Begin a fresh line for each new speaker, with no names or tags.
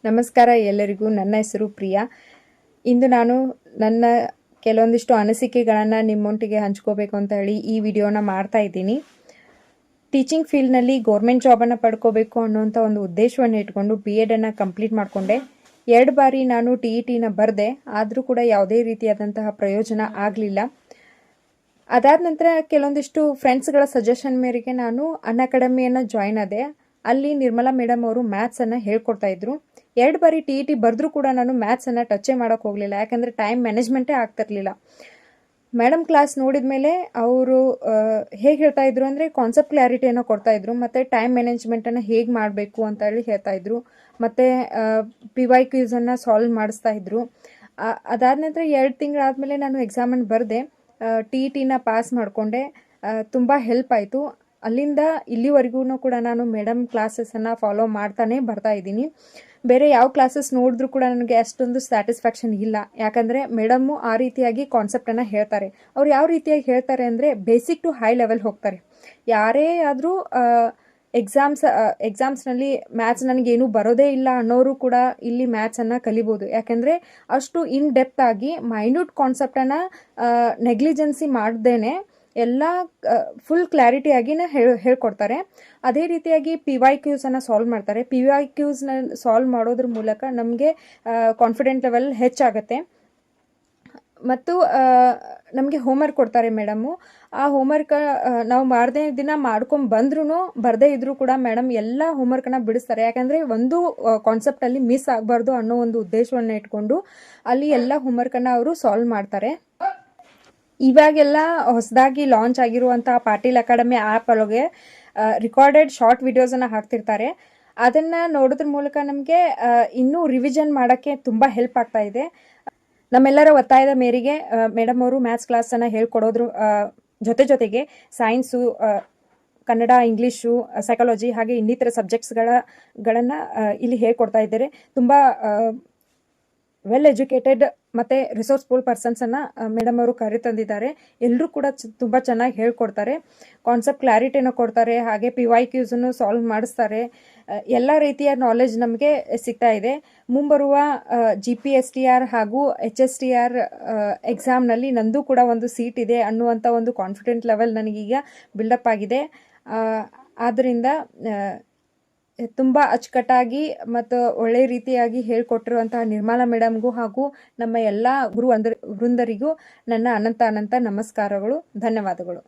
ನಮಸ್ಕಾರ ಎಲ್ಲರಿಗೂ. ನನ್ನ ಹೆಸರು ಪ್ರಿಯಾ. ಇಂದು ನಾನು ನನ್ನ ಕೆಲವೊಂದಿಷ್ಟು ಅನಿಸಿಕೆಗಳನ್ನು ನಿಮ್ಮೊಟ್ಟಿಗೆ ಹಂಚ್ಕೋಬೇಕು ಅಂತ ಹೇಳಿ ಈ ವಿಡಿಯೋನ ಮಾಡ್ತಾ ಇದ್ದೀನಿ. ಟೀಚಿಂಗ್ ಫೀಲ್ಡ್ನಲ್ಲಿ ಗೌರ್ಮೆಂಟ್ ಜಾಬನ್ನು ಪಡ್ಕೋಬೇಕು ಅನ್ನೋಂಥ ಒಂದು ಉದ್ದೇಶವನ್ನು ಇಟ್ಕೊಂಡು BEdನ್ನು ಕಂಪ್ಲೀಟ್ ಮಾಡಿಕೊಂಡೆ. 2 ಬಾರಿ ನಾನು TETನ ಬರೆದೆ, ಆದರೂ ಕೂಡ ಯಾವುದೇ ರೀತಿಯಾದಂತಹ ಪ್ರಯೋಜನ ಆಗಲಿಲ್ಲ. ಅದಾದ ನಂತರ ಕೆಲವೊಂದಿಷ್ಟು ಫ್ರೆಂಡ್ಸ್ಗಳ ಸಜೆಷನ್ ಮೇರೆಗೆ ನಾನು ಅನ್ಅಕಾಡೆಮಿಯನ್ನು ಜಾಯ್ನ್ ಆದೆ. ಅಲ್ಲಿ ನಿರ್ಮಲಾ ಮೇಡಮ್ ಅವರು ಮ್ಯಾಥ್ಸನ್ನು ಹೇಳ್ಕೊಡ್ತಾ ಇದ್ರು. 2 ಬಾರಿ TET ಬರೆದ್ರೂ ಕೂಡ ನಾನು ಮ್ಯಾಥ್ಸನ್ನು ಟಚ್ಚೇ ಮಾಡೋಕ್ಕೆ ಹೋಗಲಿಲ್ಲ, ಯಾಕಂದರೆ ಟೈಮ್ ಮ್ಯಾನೇಜ್ಮೆಂಟೇ ಆಗ್ತಿರ್ಲಿಲ್ಲ. ಮೇಡಮ್ ಕ್ಲಾಸ್ ನೋಡಿದ ಮೇಲೆ ಅವರು ಹೇಗೆ ಹೇಳ್ತಾ ಇದ್ರು ಅಂದರೆ ಕಾನ್ಸೆಪ್ಟ್ ಕ್ಲಾರಿಟಿಯನ್ನು ಕೊಡ್ತಾ ಇದ್ರು, ಮತ್ತು ಟೈಮ್ ಮ್ಯಾನೇಜ್ಮೆಂಟನ್ನು ಹೇಗೆ ಮಾಡಬೇಕು ಅಂತ ಹೇಳಿ ಹೇಳ್ತಾ ಇದ್ರು, ಮತ್ತು PYQಸನ್ನು ಸಾಲ್ವ್ ಮಾಡಿಸ್ತಾ ಇದ್ರು. ಅದಾದ ನಂತರ 2 ತಿಂಗಳಾದಮೇಲೆ ನಾನು ಎಕ್ಸಾಮನ್ನು ಬರೆದೆ, TETನ ಪಾಸ್ ಮಾಡಿಕೊಂಡೆ. ತುಂಬ ಹೆಲ್ಪ್ ಆಯಿತು. ಅಲ್ಲಿಂದ ಇಲ್ಲಿವರೆಗೂ ಕೂಡ ನಾನು ಮೇಡಮ್ ಕ್ಲಾಸಸ್ಸನ್ನು ಫಾಲೋ ಮಾಡ್ತಾನೆ ಬರ್ತಾ ಇದ್ದೀನಿ. ಬೇರೆ ಯಾವ ಕ್ಲಾಸಸ್ ನೋಡಿದ್ರೂ ಕೂಡ ನನಗೆ ಅಷ್ಟೊಂದು ಸ್ಯಾಟಿಸ್ಫ್ಯಾಕ್ಷನ್ ಇಲ್ಲ, ಯಾಕಂದರೆ ಮೇಡಮ್ಮು ಆ ರೀತಿಯಾಗಿ ಕಾನ್ಸೆಪ್ಟನ್ನು ಹೇಳ್ತಾರೆ. ಅವ್ರು ಯಾವ ರೀತಿಯಾಗಿ ಹೇಳ್ತಾರೆ ಅಂದರೆ ಬೇಸಿಕ್ ಟು ಹೈ ಲೆವೆಲ್ ಹೋಗ್ತಾರೆ. ಯಾರೇ ಆದರೂ ಎಕ್ಸಾಮ್ಸ್ನಲ್ಲಿ ಮ್ಯಾಥ್ಸ್ ನನಗೇನು ಬರೋದೇ ಇಲ್ಲ ಅನ್ನೋರು ಕೂಡ ಇಲ್ಲಿ ಮ್ಯಾಥ್ಸನ್ನು ಕಲಿಬೋದು, ಯಾಕೆಂದರೆ ಅಷ್ಟು ಇನ್ ಡೆಪ್ತ್ ಆಗಿ ಮೈನ್ಯೂಟ್ ಕಾನ್ಸೆಪ್ಟನ್ನು ನೆಗ್ಲಿಜೆನ್ಸಿ ಮಾಡ್ದೇನೆ ಎಲ್ಲ ಫುಲ್ ಕ್ಲಾರಿಟಿಯಾಗಿನ ಹೇಳ್ಕೊಡ್ತಾರೆ. ಅದೇ ರೀತಿಯಾಗಿ PYQಸನ್ನು ಸಾಲ್ವ್ ಮಾಡ್ತಾರೆ. PYQಸ್ನ ಸಾಲ್ವ್ ಮಾಡೋದ್ರ ಮೂಲಕ ನಮಗೆ ಕಾನ್ಫಿಡೆಂಟ್ ಲೆವೆಲ್ ಹೆಚ್ಚಾಗುತ್ತೆ. ಮತ್ತು ನಮಗೆ ಹೋಮ್ವರ್ಕ್ ಕೊಡ್ತಾರೆ ಮೇಡಮ್ಮು. ಆ ಹೋಮ್ವರ್ಕ್ ನಾವು ಮಾಡದೇ ದಿನ ಮಾಡ್ಕೊಂಡು ಬರದೇ ಇದ್ರೂ ಕೂಡ ಮೇಡಮ್ ಎಲ್ಲ ಹೋಮ್ವರ್ಕನ್ನು ಬಿಡಿಸ್ತಾರೆ, ಯಾಕಂದರೆ ಒಂದು ಕಾನ್ಸೆಪ್ಟಲ್ಲಿ ಮಿಸ್ ಆಗಬಾರ್ದು ಅನ್ನೋ ಒಂದು ಉದ್ದೇಶವನ್ನು ಇಟ್ಕೊಂಡು ಅಲ್ಲಿ ಎಲ್ಲ ಹೋಮ್ವರ್ಕನ್ನು ಅವರು ಸಾಲ್ವ್ ಮಾಡ್ತಾರೆ. ಇವಾಗೆಲ್ಲ ಹೊಸದಾಗಿ ಲಾಂಚ್ ಆಗಿರುವಂತಹ ಪಾಟೀಲ್ ಅಕಾಡೆಮಿ ಆ್ಯಪ್ ಒಳಗೆ ರಿಕಾರ್ಡೆಡ್ ಶಾರ್ಟ್ ವಿಡಿಯೋಸನ್ನು ಹಾಕ್ತಿರ್ತಾರೆ. ಅದನ್ನು ನೋಡೋದ್ರ ಮೂಲಕ ನಮಗೆ ಇನ್ನೂ ರಿವಿಷನ್ ಮಾಡೋಕ್ಕೆ ತುಂಬ ಹೆಲ್ಪ್ ಆಗ್ತಾ ಇದೆ. ನಮ್ಮೆಲ್ಲರ ಒತ್ತಾಯದ ಮೇರೆಗೆ ಮೇಡಮ್ ಅವರು ಮ್ಯಾಥ್ಸ್ ಕ್ಲಾಸನ್ನು ಹೇಳ್ಕೊಡೋದ್ರ ಜೊತೆಗೆ ಸೈನ್ಸು, ಕನ್ನಡ, ಇಂಗ್ಲೀಷು, ಸೈಕಾಲಜಿ ಹಾಗೆ ಇನ್ನಿತರ ಸಬ್ಜೆಕ್ಟ್ಸ್ಗಳನ್ನು ಇಲ್ಲಿ ಹೇಳ್ಕೊಡ್ತಾ ಇದ್ದಾರೆ. ತುಂಬ ವೆಲ್ ಎಜುಕೇಟೆಡ್ ಮತ್ತು ರಿಸೋರ್ಸ್ಫುಲ್ ಪರ್ಸನ್ಸನ್ನು ಮೇಡಮ್ ಅವರು ಕರೆತಂದಿದ್ದಾರೆ. ಎಲ್ಲರೂ ಕೂಡ ತುಂಬ ಚೆನ್ನಾಗಿ ಹೇಳ್ಕೊಡ್ತಾರೆ, ಕಾನ್ಸೆಪ್ಟ್ ಕ್ಲಾರಿಟಿನ ಕೊಡ್ತಾರೆ, ಹಾಗೆ PYQಸನ್ನು ಸಾಲ್ವ್ ಮಾಡಿಸ್ತಾರೆ. ಎಲ್ಲ ರೀತಿಯ ನಾಲೆಜ್ ನಮಗೆ ಸಿಗ್ತಾ ಇದೆ. ಮುಂಬರುವ GPSTR ಹಾಗೂ HSTR ಎಕ್ಸಾಮ್ನಲ್ಲಿ ನಂದು ಕೂಡ ಒಂದು ಸೀಟ್ ಇದೆ ಅನ್ನುವಂಥ ಒಂದು ಕಾನ್ಫಿಡೆಂಟ್ ಲೆವೆಲ್ ನನಗೀಗ ಬಿಲ್ಡಪ್ ಆಗಿದೆ. ಆದ್ದರಿಂದ ತುಂಬ ಅಚ್ಚುಕಟ್ಟಾಗಿ ಮತ್ತು ಒಳ್ಳೆ ರೀತಿಯಾಗಿ ಹೇಳ್ಕೊಟ್ಟಿರುವಂತಹ ನಿರ್ಮಲಾ ಮೇಡಮ್ಗೂ ಹಾಗೂ ನಮ್ಮ ಎಲ್ಲ ವೃಂದರಿಗೂ ನನ್ನ ಅನಂತ ನಮಸ್ಕಾರಗಳು, ಧನ್ಯವಾದಗಳು.